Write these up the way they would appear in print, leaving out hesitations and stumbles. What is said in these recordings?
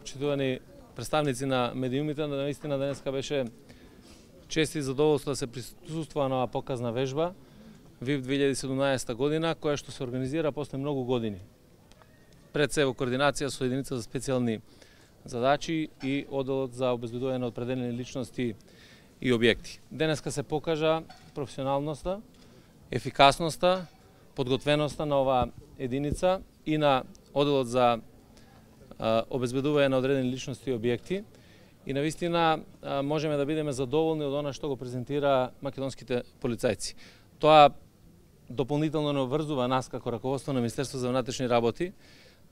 почитувани представници на медиумите, наистина денеска беше чест и задоволство да се присуствува на оваа показна вежба ВИП 2017 година, која што се организира после многу години. Пред се во координација со единица за специјални задачи и одделот за обезбедување на определени личности и објекти. Денеска се покажа професионалноста, ефикасноста, подготвеноста на оваа единица и на одделот за обезбедување на одредени личности и објекти. И навистина можеме да бидеме задоволни од она што го презентира македонските полицајци. Тоа дополнително не обврзува нас како раководство на Министерство за внатрешни работи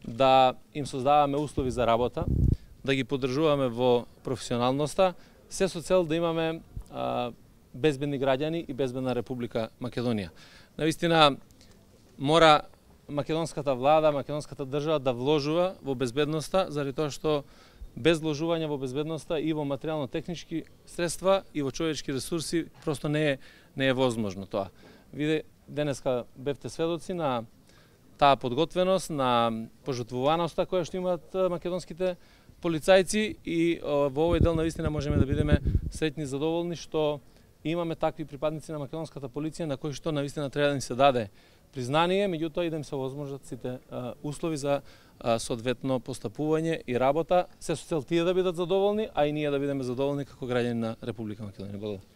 да им создаваме услови за работа, да ги поддржуваме во професионалноста, се со цел да имаме безбедни граѓани и безбедна Република Македонија. Навистина мора македонската влада, македонската држава да вложува во безбедноста, заради тоа што без вложување во безбедноста и во материјално-технички средства и во човечки ресурси просто не е возможно тоа. Вие денеска бевте сведоци на таа подготвеност, на пожртвуваноста која што имаат македонските полицајци и во овој дел навистина можеме да бидеме среќни и задоволни што имаме такви припадници на македонската полиција на кои што навистина треба да им се даде признание, меѓутоа и да им се возможат сите услови за соодветно постапување и работа, се со цел тие да бидат задоволни, а и ние да бидеме задоволни како граѓани на Република Македонија. Благодарам.